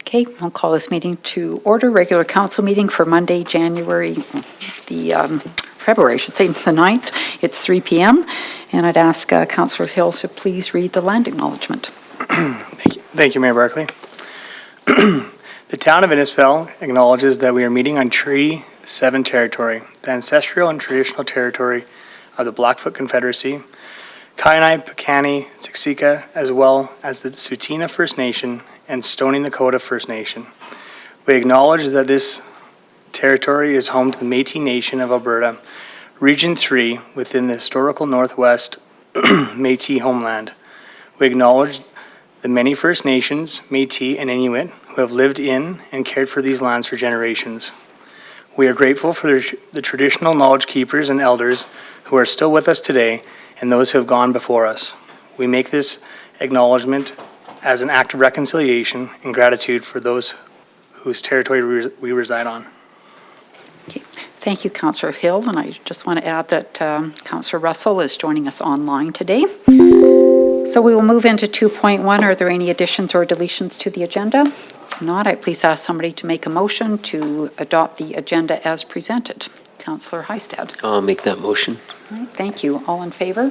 Okay, I'll call this meeting to order. Regular council meeting for Monday, February, I should say, the 9th. It's 3 p.m. And I'd ask Councillor Hill to please read the land acknowledgement. Thank you, Mayor Barclay. The town of Innisfell acknowledges that we are meeting on Treaty 7 territory, the ancestral and traditional territory of the Blackfoot Confederacy, Kainai, Piikani, Siksika, as well as the Tsuut'ina First Nation and Stoney Nakoda First Nation. We acknowledge that this territory is home to the Métis Nation of Alberta, Region 3 within the historical Northwest Métis homeland. We acknowledge the many First Nations, Métis and Inuit, who have lived in and cared for these lands for generations. We are grateful for the traditional knowledge keepers and elders who are still with us today and those who have gone before us. We make this acknowledgement as an act of reconciliation and gratitude for those whose territory we reside on. Okay. Thank you, Councillor Hill. And I just want to add that Councillor Russell is joining us online today. So we will move into 2.1. Are there any additions or deletions to the agenda? If not, I please ask somebody to make a motion to adopt the agenda as presented. Councillor Hystad. I'll make that motion. All right, thank you. All in favor?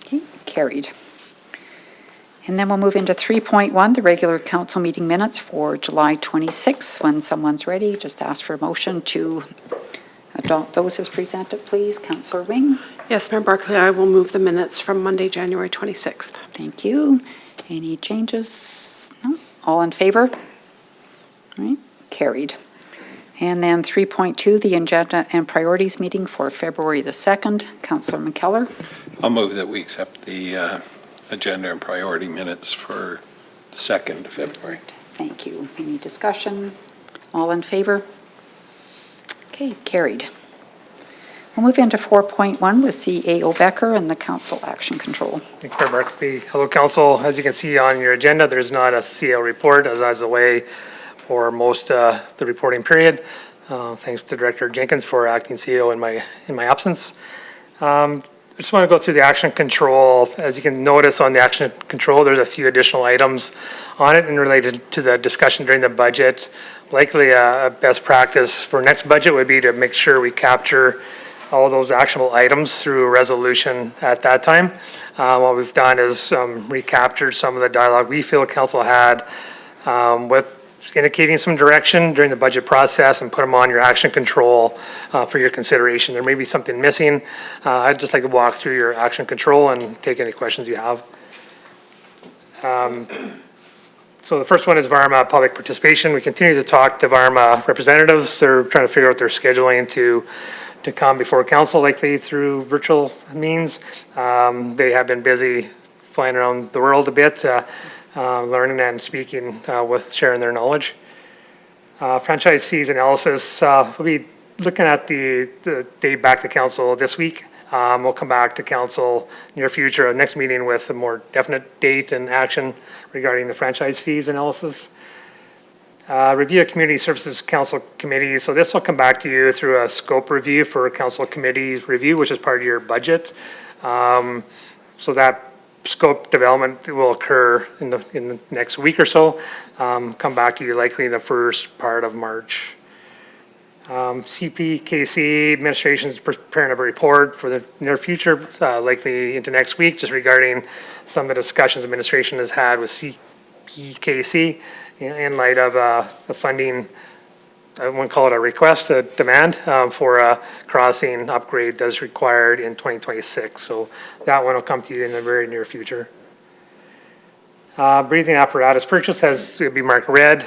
Okay, carried. And then we'll move into 3.1, the regular council meeting minutes for July 26th. When someone's ready, just ask for a motion to adopt those as presented, please. Councillor Wing. Yes, Mayor Barclay, I will move the minutes from Monday, January 26th. Thank you. Any changes? No? All in favor? All right, carried. And then 3.2, the agenda and priorities meeting for February the 2nd. Councillor McKellar. I'll move that we accept the agenda and priority minutes for the 2nd of February. Thank you. Any discussion? All in favor? Okay, carried. We'll move into 4.1 with CAO Becker and the Council Action Control. Thank you, Mayor Barclay. Hello, Council. As you can see on your agenda, there's not a CAO report, as I was away for most the reporting period. Thanks to Director Jenkins for acting CEO in my absence. I just want to go through the action control. As you can notice on the action control, there's a few additional items on it and related to the discussion during the budget. Likely a best practice for next budget would be to make sure we capture all those actionable items through a resolution at that time. What we've done is recaptured some of the dialogue we feel council had with indicating some direction during the budget process and put them on your action control for your consideration. There may be something missing. I'd just like to walk through your action control and take any questions you have. So the first one is Varma public participation. We continue to talk to Varma representatives. They're trying to figure out their scheduling to come before council, likely through virtual means. They have been busy flying around the world a bit, learning and speaking with sharing their knowledge. Franchise fees analysis, we'll be looking at the date back to council this week. We'll come back to council near future, next meeting with a more definite date and action regarding the franchise fees analysis. Review of Community Services Council Committee. So this will come back to you through a scope review for Council Committee's review, which is part of your budget. So that scope development will occur in the next week or so. Come back to you likely in the first part of March. CPKC administration is preparing a report for the near future, likely into next week, just regarding some of the discussions administration has had with CPKC in light of the funding. I wouldn't call it a request, a demand for a crossing upgrade that's required in 2026. So that one will come to you in the very near future. Breathing apparatus purchase will be marked red,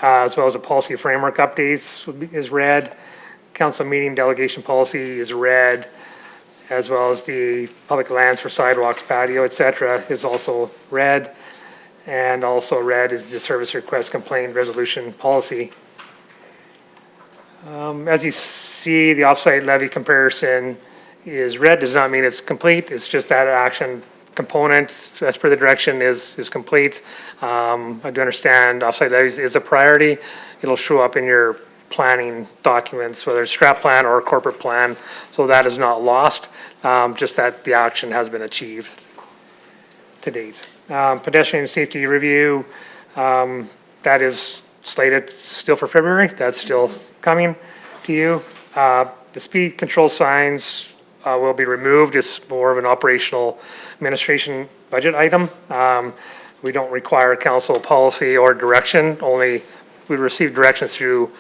as well as the policy framework updates is red. Council meeting delegation policy is red, as well as the public lands for sidewalks, patio, etc. is also red. And also red is the service request complaint resolution policy. As you see, the offsite levy comparison is red. Does not mean it's complete. It's just that action component, as per the direction, is complete. I do understand offsite levies is a priority. It'll show up in your planning documents, whether it's strat plan or a corporate plan. So that is not lost, just that the action has been achieved to date. Pedestrian safety review, that That is slated still for February. That's still coming to you. The speed control signs will be removed. It's more of an operational administration budget item. We don't require council policy or direction, only we receive directions through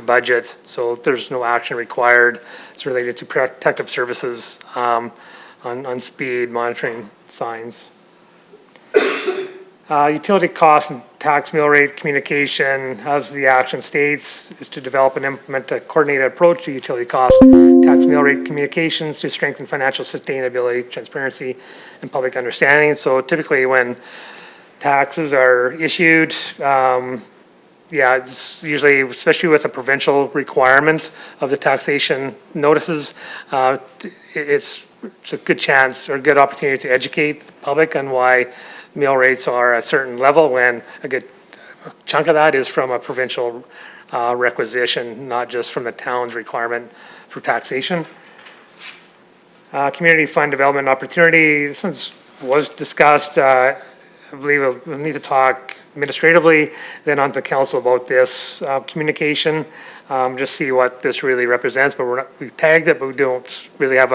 budget, so there's no action required. It's related to protective services on speed monitoring signs. Utility cost and tax mill rate communication, as the action states, is to develop and implement a coordinated approach to utility cost, tax mill rate communications to strengthen financial sustainability, transparency, and public understanding. So typically when taxes are issued, it's usually, especially with a provincial requirement of the taxation notices, it's a good chance or a good opportunity to educate the public on why mill rates are a certain level when a good chunk of that is from a provincial requisition, not just from the town's requirement for taxation. Community fund development opportunity, this was discussed. I believe we'll need to talk administratively, then on to council about this communication, just see what this really represents, but we've tagged it, but we don't really have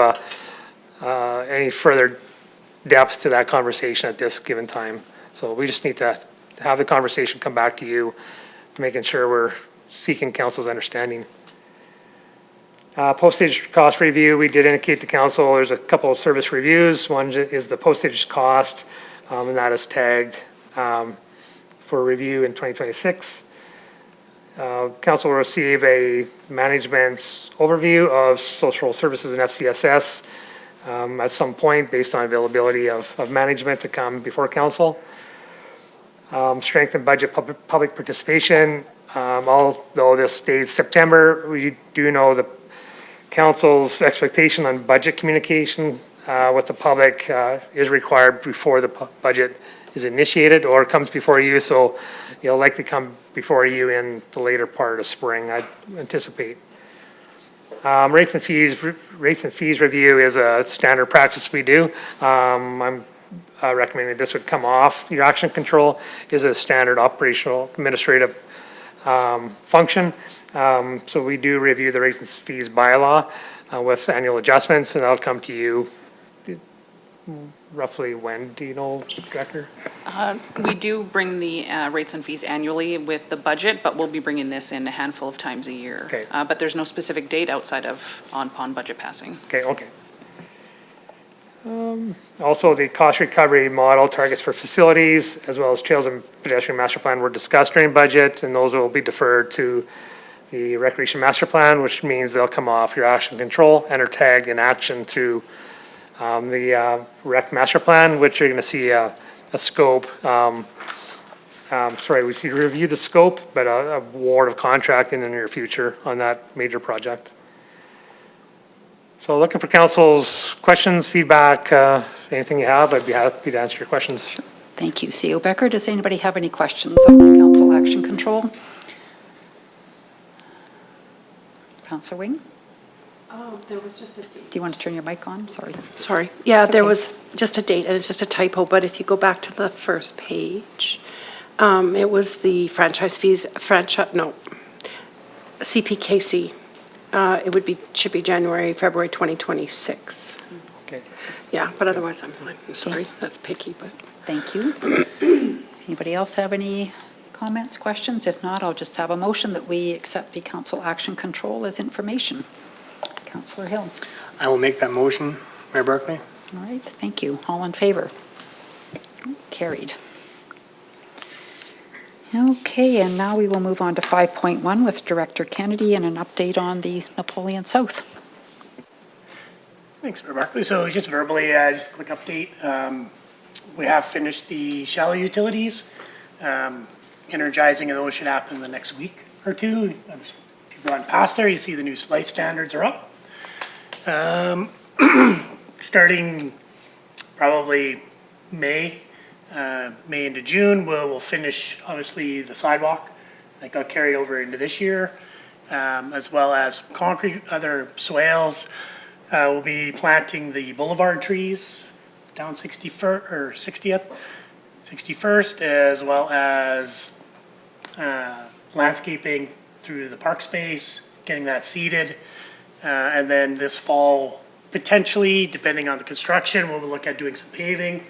any further depth to that conversation at this given time. So we just need to have the conversation, come back to you, making sure we're seeking council's understanding. Postage cost review, we did indicate to council there's a couple of service reviews. One is the postage cost, and that is tagged for review in 2026. Council will receive a management overview of social services and FCSS at some point based on availability of management to come before council. Strengthen budget public participation. Although this states September, we do know the council's expectation on budget communication with the public is required before the budget is initiated or comes before you. So you'll likely come before you in the later part of spring, I anticipate. Rates and fees review is a standard practice we do. I'm recommending this would come off. Your action control is a standard operational administrative function. So we do review the rates and fees bylaw with annual adjustments, and that'll come to you roughly when, do you know, Director? We do bring the rates and fees annually with the budget, but we'll be bringing this in a handful of times a year. Okay. But there's no specific date outside of upon budget passing. Okay. Also, the cost recovery model targets for facilities, as well as trails and pedestrian master plan were discussed during budget, and those will be deferred to the recreation master plan, which means they'll come off your action control and are tagged in action through the rec master plan, which you're going to see a scope. Sorry, we should review the scope, but a award of contract in the near future on that major project. So looking for council's questions, feedback, anything you have, I'd be happy to answer your questions. Thank you, CEO Becker. Does anybody have any questions on the council action control? Councillor Wing? Oh, there was just a date. Do you want to turn your mic on? Sorry. Sorry. Yeah, It's there okay. was just a date, and it's just a typo, but if you go back to the first page, it was the franchise fees, CPKC. It should be January, February 2026. Okay. Yeah, but otherwise I'm fine. I'm sorry, that's picky, but. Thank you. Anybody else have any comments, questions? If not, I'll just have a motion that we accept the council action control as information. Councillor Hill. I will make that motion, Mayor Barkley. All right, thank you. All in favor? Carried. Okay, and now we will move on to 5.1 with Director Kennedy and an update on the Napoleon South. Thanks, Mayor Barkley. So just verbally, just a quick update. We have finished the shallow utilities. Energizing of those should happen in the next week or two. If you've gone past there, you see the new light standards are up. Starting probably May into June, we'll finish, obviously, the sidewalk that got carried over into this year, as well as concrete, other swales. We'll be planting the boulevard trees down 61st, as well as landscaping through the park space, getting that seeded. And then this fall, potentially, depending on the construction, we'll look at doing some paving.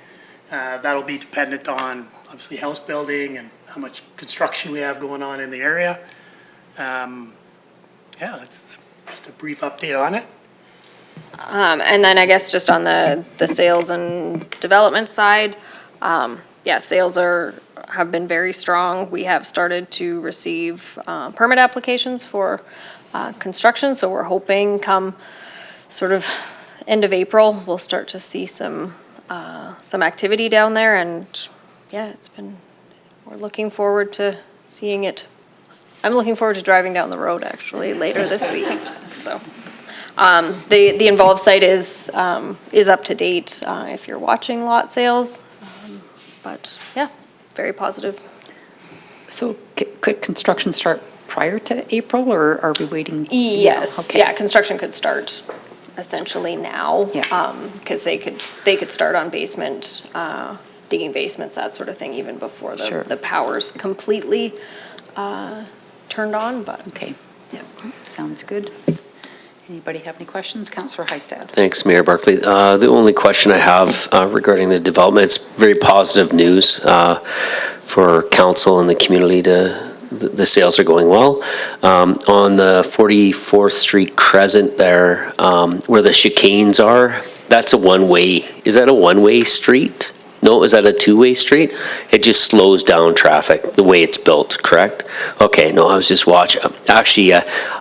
That'll be dependent on, obviously, house building and how much construction we have going on in the area. Yeah, that's just a brief update on it. And then I guess just on the sales and development side, yeah, sales have been very strong. We have started to receive permit applications for construction, so we're hoping come sort of end of April, we'll start to see some activity down there, and yeah, we're looking forward to seeing it. I'm looking forward to driving down the road actually later this week, so. The involved site is up to date if you're watching lot sales, but yeah, very positive. So could construction start prior to April, or are we waiting? Yes, Okay. yeah, construction could start essentially now. Yeah. Because they could start on basement, digging basements, that sort of thing, even before Sure. the power's completely turned on, but. Okay, yeah, sounds good. Anybody have any questions? Councillor Hystad. Thanks, Mayor Barkley. The only question I have regarding the development, it's very positive news for council and the community. The sales are going well. On the 44th Street Crescent there, where the chicanes are, that's a one-way. Is that a one-way street? No, is that a two-way street? It just slows down traffic, the way it's built, correct? Okay, no, I was just watching. Actually,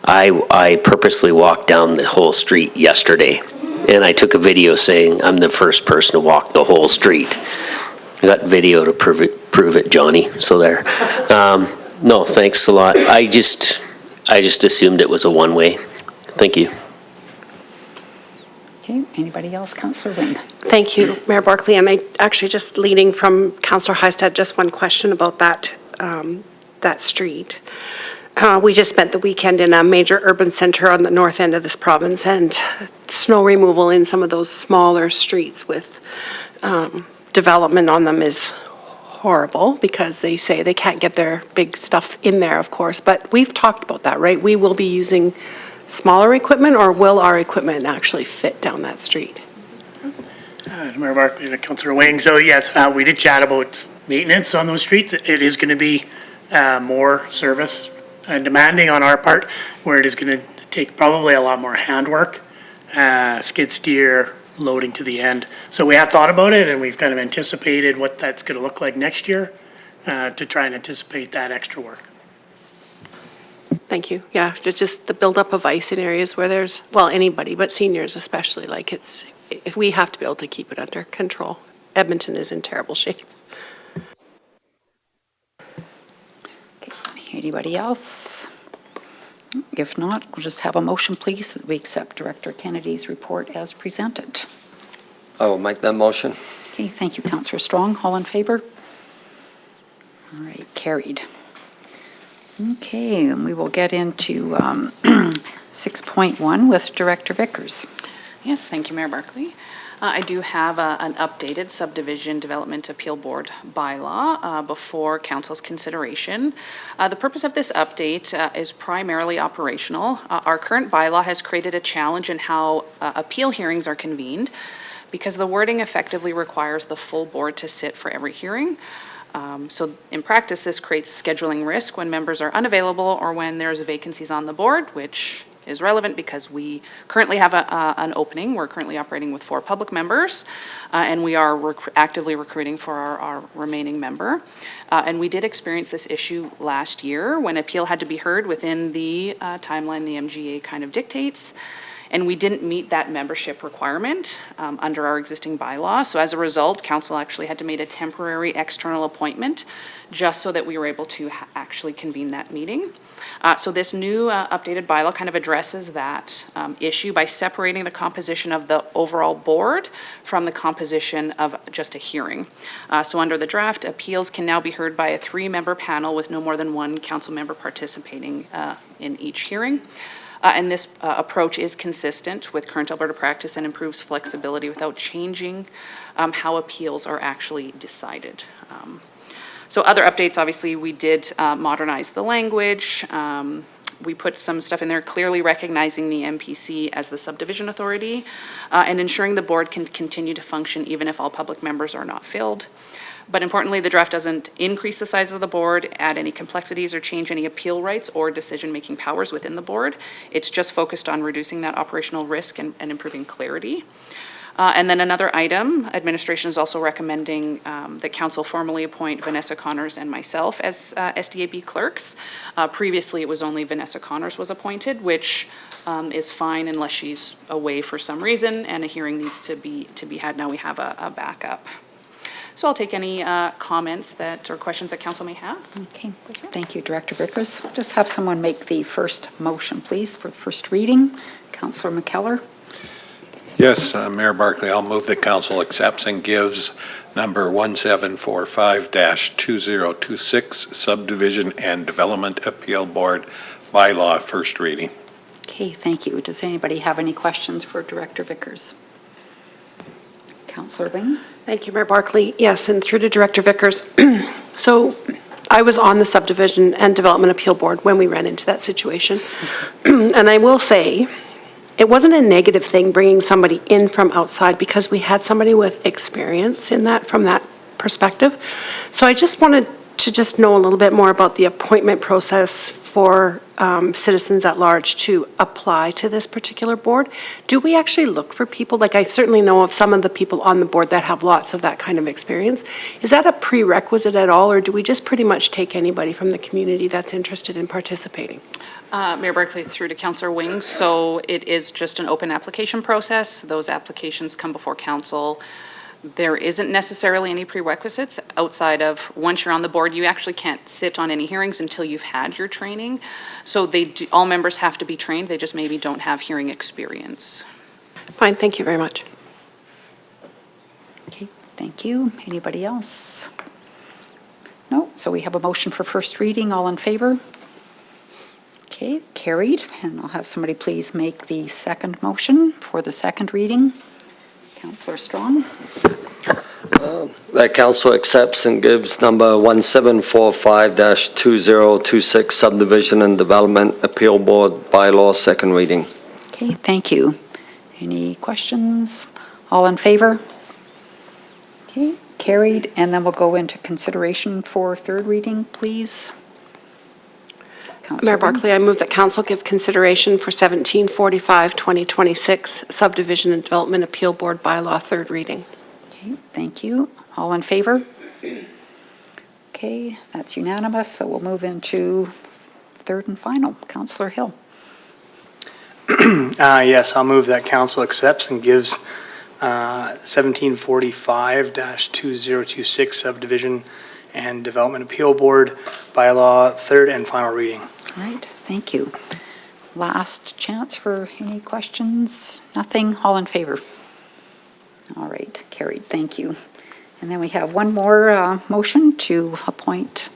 I purposely walked down the whole street yesterday, and I took a video saying I'm the first person to walk the whole street. I got video to prove it, Johnny, so there. No, thanks a lot. I just assumed it was a one-way. Thank you. Okay, anybody else? Councillor Wing. Thank you, Mayor Barkley. And I actually just leading from Councillor Hystad, just one question about that, that street. We just spent the weekend in a major urban center on the north end of this province, and snow removal in some of those smaller streets with development on them is horrible, because they say they can't get their big stuff in there, of course. But we've talked about that, right? We will be using smaller equipment, or will our equipment actually fit down that street? Mayor Barkley and Councillor Wing. So yes, we did chat about maintenance on those streets. It is going to be more service demanding on our part, where it is going to take probably a lot more handwork, skid steer, loading to the end. So we have thought about it, and we've kind of anticipated what that's going to look like next year to try and anticipate that extra work. Thank you. Yeah, it's just the buildup of ice in areas where there's, well, anybody, but seniors especially, like if we have to be able to keep it under control. Edmonton is in terrible shape. Okay, anybody else? If not, we'll just have a motion, please, that we accept Director Kennedy's report as presented. I will make that motion. Okay, thank you, Councillor Strong. All in favor? All right, carried. Okay, and we will get into 6.1 with Director Vickers. Yes, thank you, Mayor Barkley. I do have an updated Subdivision Development Appeal Board bylaw before Council's consideration. The purpose of this update is primarily operational. Our current bylaw has created a challenge in how appeal hearings are convened, because the wording effectively requires the full board to sit for every hearing. So in practice, this creates scheduling risk when members are unavailable or when there's vacancies on the board, which is relevant because we currently have an opening. We're currently operating with 4 public members, and we are actively recruiting for our remaining member. And we did experience this issue last year when appeal had to be heard within the timeline the MGA kind of dictates. And we didn't meet that membership requirement under our existing bylaw. So as a result, council actually had to make a temporary external appointment just so that we were able to actually convene that meeting. So this new updated bylaw kind of addresses that issue by separating the composition of the overall board from the composition of just a hearing. So under the draft, appeals can now be heard by a 3-member panel with no more than 1 council member participating in each hearing. And this approach is consistent with current Alberta practice and improves flexibility without changing how appeals are actually decided. So other updates, obviously, we did modernize the language. We put some stuff in there clearly recognizing the MPC as the subdivision authority and ensuring the board can continue to function even if all public members are not filled. But importantly, the draft doesn't increase the size of the board, add any complexities, or change any appeal rights or decision-making powers within the board. It's just focused on reducing that operational risk and improving clarity. And then another item, administration is also recommending that council formally appoint Vanessa Connors and myself as SDAB clerks. Previously, it was only Vanessa Connors was appointed, which is fine unless she's away for some reason and a hearing needs to be had. Now we have a backup. So I'll take any comments or questions that council may have. Okay, thank you, Director Vickers. Just have someone make the first motion, please, for first reading. Councillor McKellar. Yes, Mayor Barkley, I'll move that council accepts and gives number 1745-2026 Subdivision and Development Appeal Board Bylaw first reading. Okay, thank you. Does anybody have any questions for Director Vickers? Councillor Wing. Thank you, Mayor Barkley. Yes, and through to Director Vickers. So I was on the Subdivision and Development Appeal Board when we ran into that situation. And I will say, it wasn't a negative thing bringing somebody in from outside because we had somebody with experience in that from that perspective. So I just wanted to just know a little bit more about the appointment process for citizens at large to apply to this particular board. Do we actually look for people? Like, I certainly know of some of the people on the board that have lots of that kind of experience. Is that a prerequisite at all, or do we just pretty much take anybody from the community that's interested in participating? Mayor Barkley, through to Councillor Wing. So it is just an open application process. Those applications come before council. There isn't necessarily any prerequisites outside of once you're on the board, you actually can't sit on any hearings until you've had your training. So all members have to be trained. They just maybe don't have hearing experience. Fine, thank you very much. Okay, thank you. Anybody else? No, so we have a motion for first reading. All in favor? Okay, carried. And I'll have somebody please make the second motion for the second reading. Councillor Strong. That council accepts and gives number 1745-2026 Subdivision and Development Appeal Board Bylaw second reading. Okay, thank you. Any questions? All in favor? Okay, carried. And then we'll go into consideration for third reading, please. Mayor Barkley, I move that council give consideration for 1745-2026 Subdivision and Development Appeal Board Bylaw third reading. Okay, thank you. All in favor? Okay, that's unanimous, so we'll move into third and final. Councillor Hill. Yes, I'll move that council accepts and gives 1745-2026 Subdivision and Development Appeal Board Bylaw third and final reading. All right, thank you. Last chance for any questions? Nothing? All in favor? All right, carried. Thank you. And then we have one more motion to appoint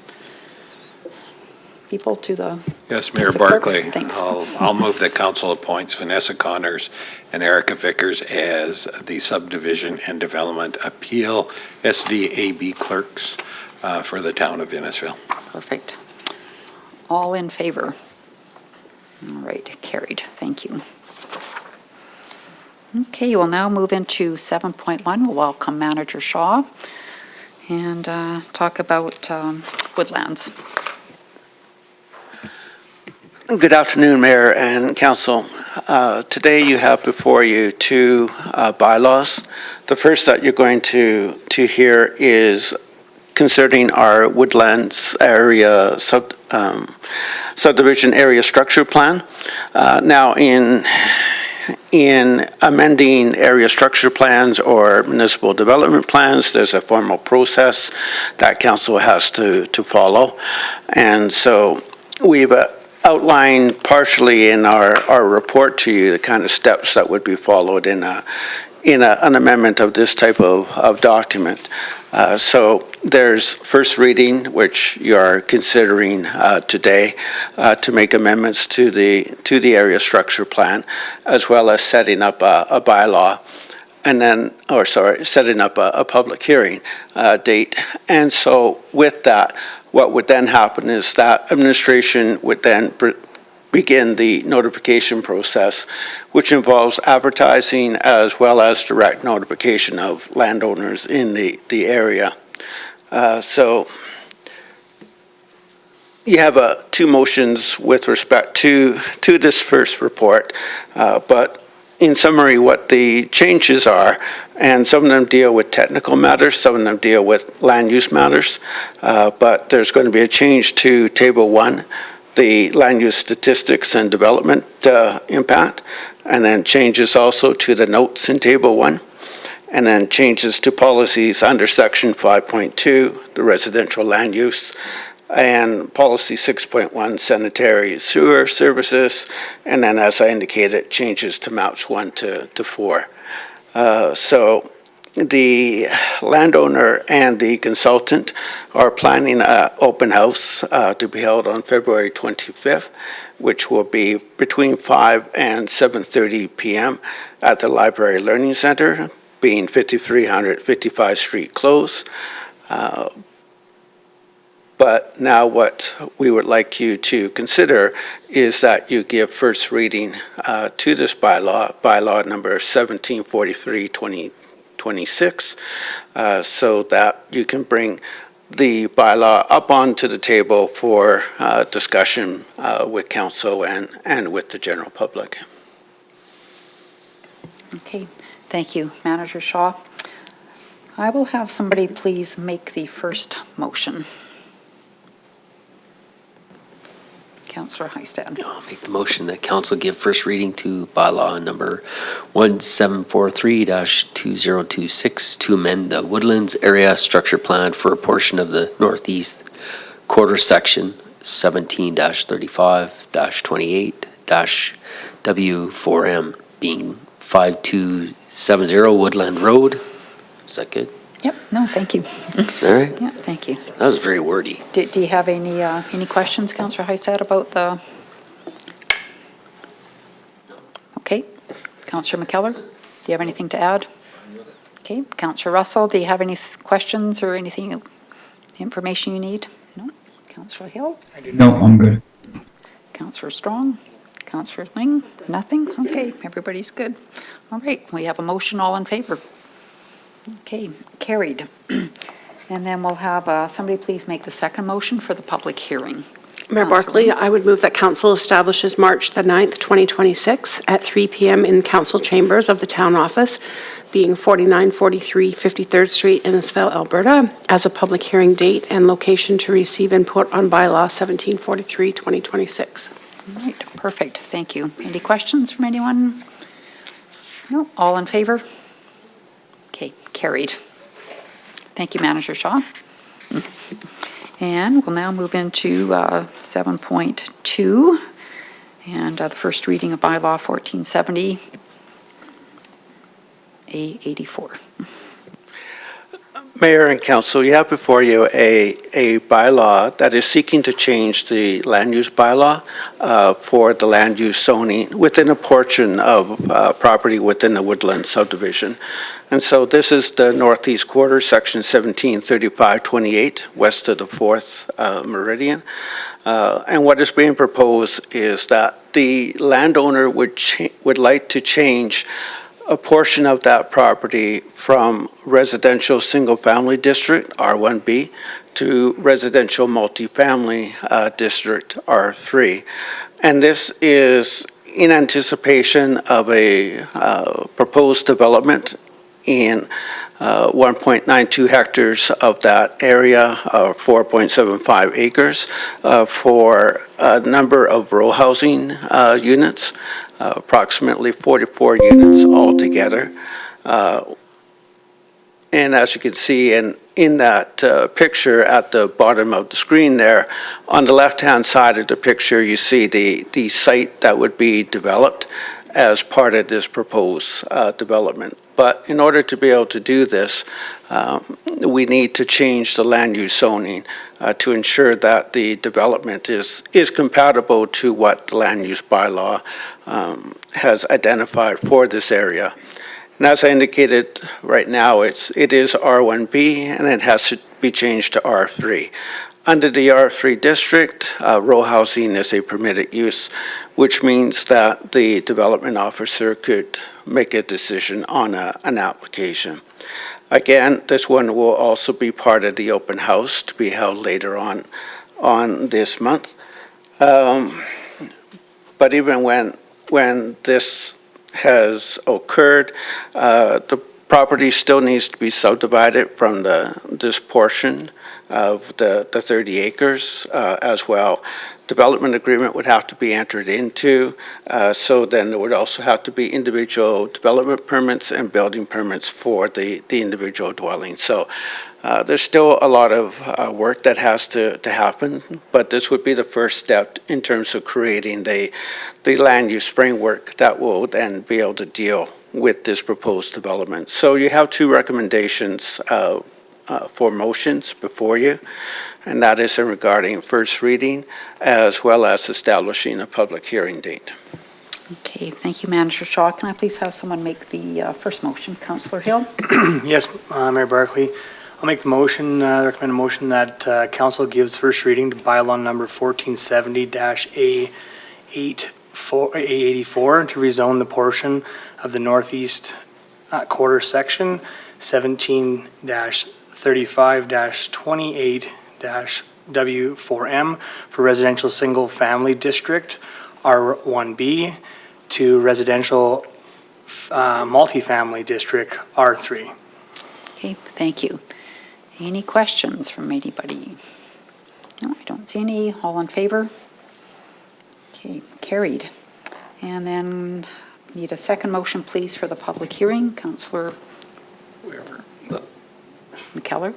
people to the... Yes, Mayor Mr. Clerks, Barkley, thanks. I'll move that council appoints Vanessa Connors and Erica Vickers as the Subdivision and Development Appeal SDAB clerks for the town of Innisfil. Perfect. All in favor? All right, carried. Thank you. Okay, we'll now move into 7.1. We'll welcome Manager Shaw and talk about woodlands. Good afternoon, Mayor and Council. Today you have before you two bylaws. The first that you're going to hear is concerning our woodlands area subdivision area structure plan. Now, in amending area structure plans or municipal development plans, there's a formal process that council has to follow. And so we've outlined partially in our report to you the kind of steps that would be followed in an amendment of this type of document. So there's first reading, which you are considering today to make amendments to the area structure plan, as well as setting up a bylaw. and then, setting up a public hearing date. And so with that, what would then happen is that administration would then begin the notification process, which involves advertising as well as direct notification of landowners in the area. So you have two motions with respect to this first report, but in summary, what the changes are, and some of them deal with technical matters, some of them deal with land use matters, but there's going to be a change to Table 1, the land use statistics and development impact, and then changes also to the notes in Table 1, and then changes to policies under Section 5.2, the residential land use, and Policy 6.1, sanitary sewer services, and then, as I indicated, changes to maps 1 to 4. So the landowner and the consultant are planning an open house to be held on February 25th, which will be between 5 and 7:30 p.m. at the Library Learning Center, being 5300 55th Street Close. But now what we would like you to consider is that you give first reading to this bylaw number 1743-2026, so that you can bring the bylaw up onto the table for discussion with council and with the general public. Okay, thank you, Manager Shaw. I will have somebody please make the first motion. Councillor Hystad. I'll make the motion that council give first reading to bylaw number 1743-2026 to amend the Woodlands Area Structure Plan for a portion of the Northeast Quarter Section 17-35-28-W4M, being 5270 Woodland Road. Is that good? Yep, no, thank you. All right. Yeah, thank you. That was very wordy. Do you have any questions, Councillor Hystad, about the? Okay. Councillor McKellar, do you have anything to add? Okay. Councillor Russell, do you have any questions or anything, information you need? No. Councillor Hill? No, I'm good. Councillor Strong? Councillor Wing? Nothing? Okay, everybody's good. All right, we have a motion, all in favor. Okay, carried. And then we'll have somebody please make the second motion for the public hearing. Mayor Barkley, I would move that council establishes March the 9th, 2026 at 3 p.m. in council chambers of the town office, being 4943 53rd Street, Innisfail, Alberta, as a public hearing date and location to receive input on bylaw 1743-2026. All right, perfect, thank you. Any questions from anyone? No, all in favor? Okay, carried. Thank you, Manager Shaw. And we'll now move into 7.2 and the first reading of bylaw 1470 A84. Mayor and Council, you have before you a bylaw that is seeking to change the land use bylaw for the land use zoning within a portion of property within the Woodland subdivision. And so this is the northeast quarter, section 1735-28, west of the 4th meridian. And what is being proposed is that the landowner would like to change a portion of that property from residential single-family district, R1B, to residential multifamily district, R3. And this is in anticipation of a proposed development in 1.92 hectares of that area, 4.75 acres, for a number of row housing units, approximately 44 units altogether. And as you can see in that picture at the bottom of the screen there, on the left-hand side of the picture, you see the site that would be developed as part of this proposed development. But in order to be able to do this, we need to change the land use zoning to ensure that the development is compatible to what the land use bylaw has identified for this area. And as I indicated, right now, it is R1B, and it has to be changed to R3. Under the R3 district, row housing is a permitted use, which means that the development officer could make a decision on an application. Again, this one will also be part of the open house to be held later on this month. But even when this has occurred, the property still needs to be subdivided from this portion of the 30 acres as well. Development agreement would have to be entered into, so then there would also have to be individual development permits and building permits for the individual dwellings. So there's still a lot of work that has to happen, but this would be the first step in terms of creating the land use framework that will then be able to deal with this proposed development. So you have two recommendations for motions before you, and that is regarding first reading as well as establishing a public hearing date. Okay, thank you, Manager Shaw. Can I please have someone make the first motion? Councillor Hill? Yes, Mayor Barkley. I'll make the motion, recommend a motion that council gives first reading to bylaw number 1470-A84 to rezone the portion of the northeast quarter section 17-35-28-W4M for residential single-family district R1B to residential multifamily district R3. Okay, thank you. Any questions from anybody? No, I don't see any. All in favor? Okay, carried. And then need a second motion, please, for the public hearing. Councillor McKellar?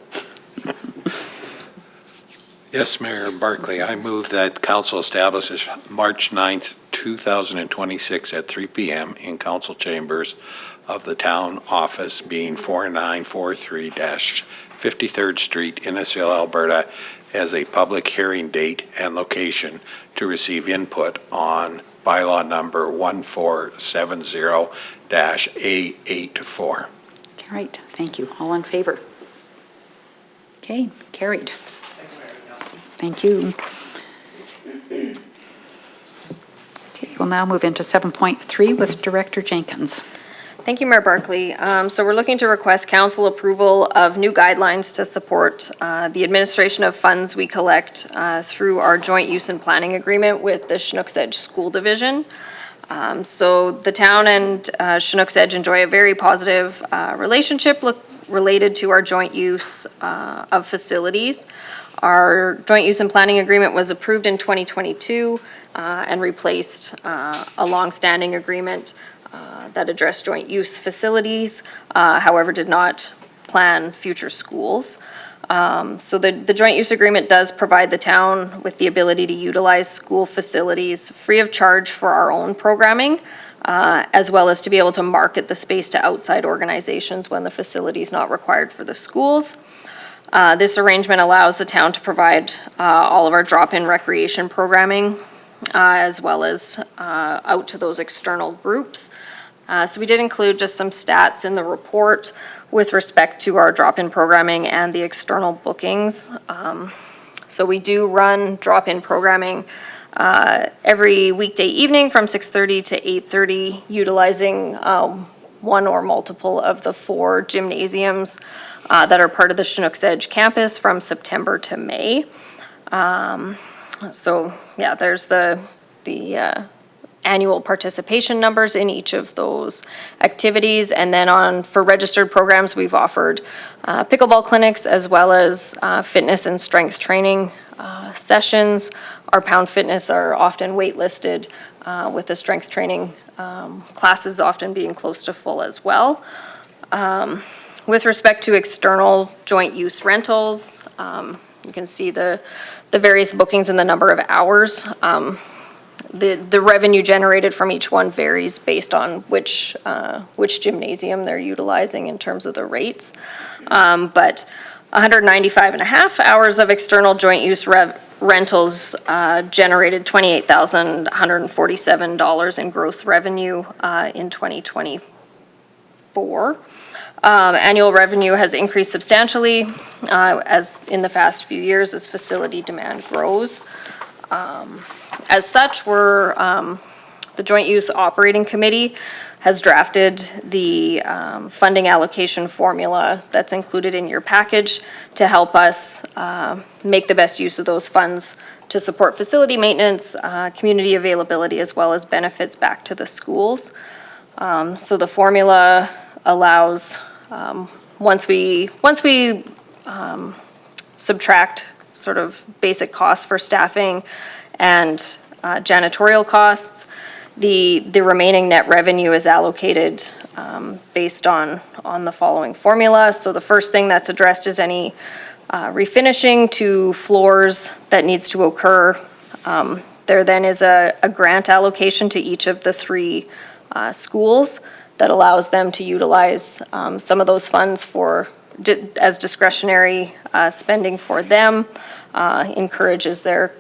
Yes, Mayor Barkley, I move that council establishes March 9th, 2026 at 3 p.m. in council chambers of the town office being 4943-53rd Street, Innisfil, Alberta, as a public hearing date and location to receive input on bylaw number 1470-A84. All right, thank you. All in favor? Okay, carried. Thank you. Okay, we'll now move into 7.3 with Director Jenkins. Thank you, Mayor Barkley. So we're looking to request council approval of new guidelines to support the administration of funds we collect through our joint use and planning agreement with the Chinook's Edge School Division. So the town and Chinook's Edge enjoy a very positive relationship related to our joint use of facilities. Our joint use and planning agreement was approved in 2022 and replaced a longstanding agreement that addressed joint use facilities, however, did not plan future schools. So the joint use agreement does provide the town with the ability to utilize school facilities free of charge for our own programming, as well as to be able to market the space to outside organizations when the facility is not required for the schools. This arrangement allows the town to provide all of our drop-in recreation programming, as well as out to those external groups. So we did include just some stats in the report with respect to our drop-in programming and the external bookings. So we do run drop-in programming every weekday evening from 6:30 to 8:30, utilizing one or multiple of the 4 gymnasiums that are part of the Chinook's Edge campus from September to May. So yeah, there's the annual participation numbers in each of those activities. And then for registered programs, we've offered pickleball clinics as well as fitness and strength training sessions. Our Pound Fitness are often waitlisted with the strength training classes often being close to full as well. With respect to external joint use rentals, you can see the various bookings and the number of hours. The revenue generated from each one varies based on which gymnasium they're utilizing in terms of the rates. But 195 and a half hours of external joint use rentals generated $28,147 in gross revenue in 2020. 2024. Annual revenue has increased substantially as in the past few years as facility demand grows. As such, the Joint Use Operating Committee has drafted the funding allocation formula that's included in your package to help us make the best use of those funds to support facility maintenance, community availability, as well as benefits back to the schools. So the formula allows, once we subtract sort of basic costs for staffing and janitorial costs, the remaining net revenue is allocated based on the following formula. So the first thing that's addressed is any refinishing to floors that needs to occur. There then is a grant allocation to each of the 3 schools that allows them to utilize some of those funds as discretionary spending for them, encourages their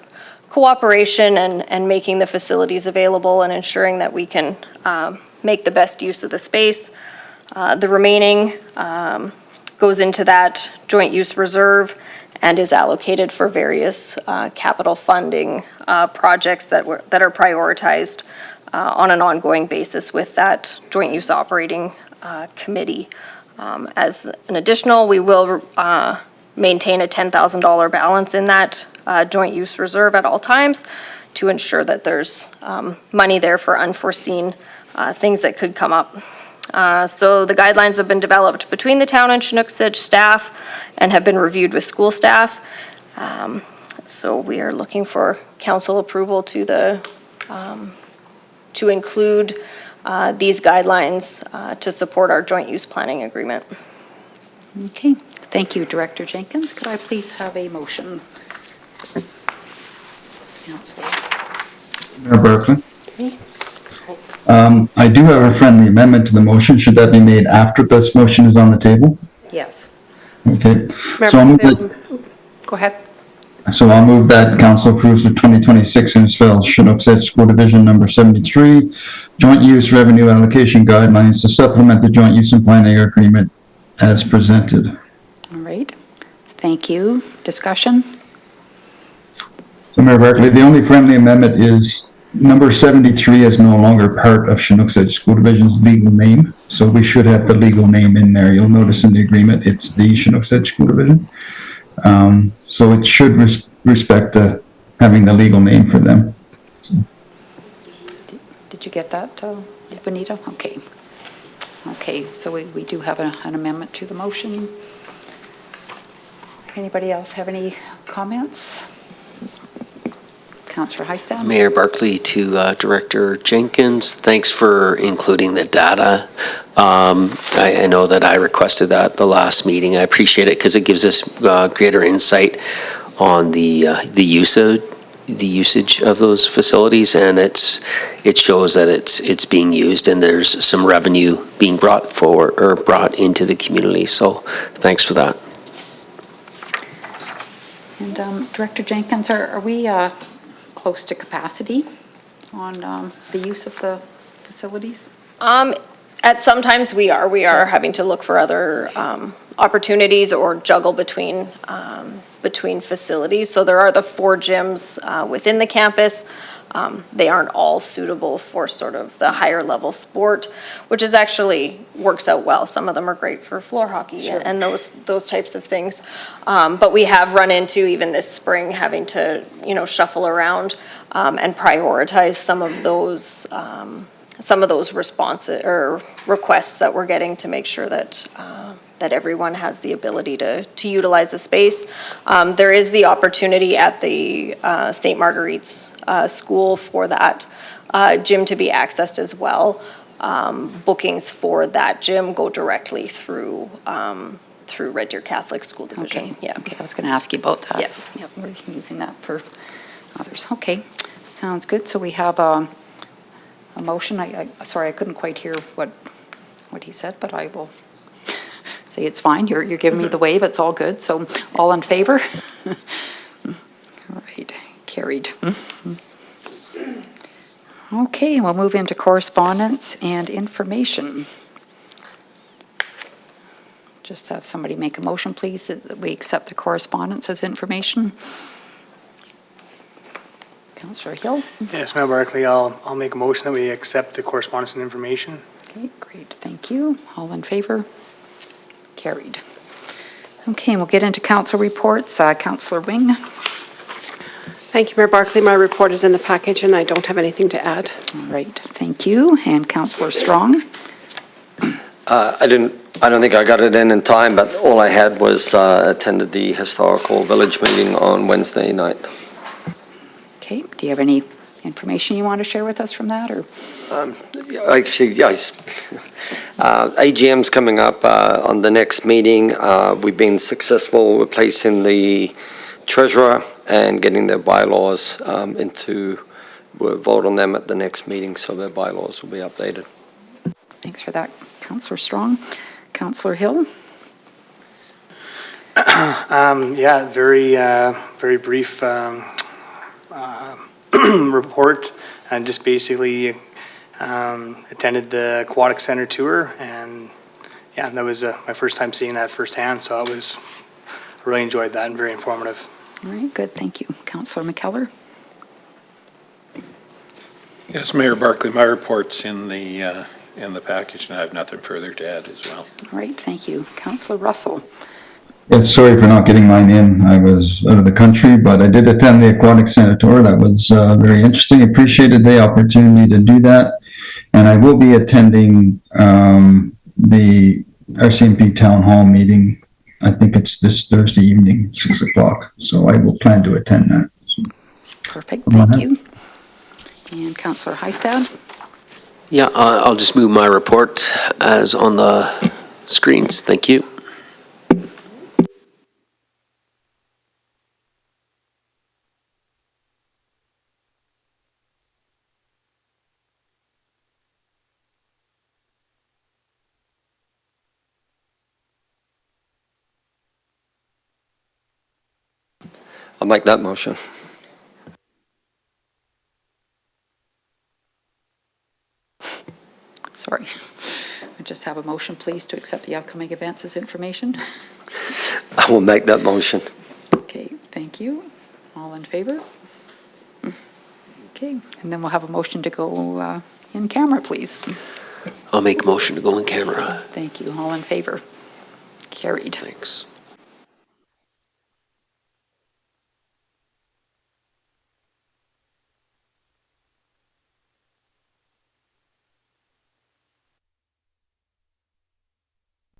cooperation and making the facilities available and ensuring that we can make the best use of the space. The remaining goes into that joint use reserve and is allocated for various capital funding projects that are prioritized on an ongoing basis with that joint use operating committee. As an additional, we will maintain a $10,000 balance in that joint use reserve at all times to ensure that there's money there for unforeseen things that could come up. So the guidelines have been developed between the town and Chinook Sidge staff and have been reviewed with school staff. So we are looking for council approval to include these guidelines to support our joint use planning agreement. Okay, thank you, Director Jenkins. Could I please have a motion? Councillor. Mayor Berkeley. Okay. I do have a friendly amendment to the motion. Should that be made after this motion is on the table? Yes. Okay. So I'll move Go ahead. I'll move that council approves the 2026 Innisfail Chinook Sidge School Division number 73 joint use revenue allocation guidelines to supplement the joint use and planning agreement as presented. All right. Thank you. Discussion? So Mayor Berkeley, the only friendly amendment is number 73 is no longer part of Chinook Sidge School Division's legal name. So we should have the legal name in there. You'll notice in the agreement, it's the Chinook Sidge School Division. So it should respect having the legal name for them. Did you get that, Benita? Okay. Okay, so we do have an amendment to the motion. Anybody else have any comments? Councillor Hystad. Mayor Barkley to Director Jenkins, thanks for including the data. I know that I requested that the last meeting. I appreciate it because it gives us greater insight on the usage of those facilities, and it shows that it's being used and there's some revenue being brought into the community. So thanks for that. And Director Jenkins, are we close to capacity on the use of the facilities? At some times we are having to look for other opportunities or juggle between facilities. So there are the 4 gyms within the campus. They aren't all suitable for sort of the higher level sport, which is actually works out well. Some of them are great for floor hockey and those types of things. But we have run into, even this spring, having to, shuffle around and prioritize some of those responses or requests that we're getting to make sure that that everyone has the ability to utilize the space. There is the opportunity at the St. Marguerite's School for that gym to be accessed as well. Bookings for that gym go directly through Red Deer Catholic School Division. Okay. Yeah. Okay, I was going to ask you about that. Yep. We're using that for others. Okay, sounds good. So we have a motion. Sorry, I couldn't quite hear what he said, but I will say it's fine. You're giving me the wave. It's all good. So all in favor? All right, carried. Okay, we'll move into correspondence and information. just have somebody make a motion, please, that we accept the correspondence as information. Councillor Hill? Yes, Mayor Barkley, I'll make a motion that we accept the correspondence and information. Okay, great, thank you. All in favor? Carried. Okay, we'll get into council reports. Councillor Wing? Thank you, Mayor Barkley. My report is in the package, and I don't have anything to add. All right, thank you. And Councillor Strong? I don't think I got it in time, but all I had was attended the historical village meeting on Wednesday night. Okay, do you have any information you want to share with us from that, or? Actually, yes. AGM's coming up on the next meeting. We've been successful replacing the treasurer and getting their bylaws we'll vote on them at the next meeting, so their bylaws will be updated. Thanks for that, Councillor Strong. Councillor Hill? Yeah, very brief report, and just basically attended the Aquatic Center tour, and yeah, that was my first time seeing that firsthand, so I really enjoyed that and very informative. All right, good, thank you. Councillor McKellar? Yes, Mayor Barkley, my report's in the package, and I have nothing further to add as well. All right, thank you. Councillor Russell? Yes, sorry for not getting mine in. I was out of the country, but I did attend the Aquatic Center tour. That was very interesting. Appreciated the opportunity to do that. And I will be attending the RCMP Town Hall meeting. I think it's this Thursday evening, 6 o'clock. So I will plan to attend that. Perfect, thank you. And Councillor Hystad? Yeah, I'll just move my report as on the screens. Thank you. I'll make that motion. Sorry. I just have a motion, please, to accept the upcoming events as information. I will make that motion. Okay, thank you. All in favor? Okay, and then we'll have a motion to go in camera, please. I'll make a motion to go in camera. Thank you. All in favor? Carried. Thanks.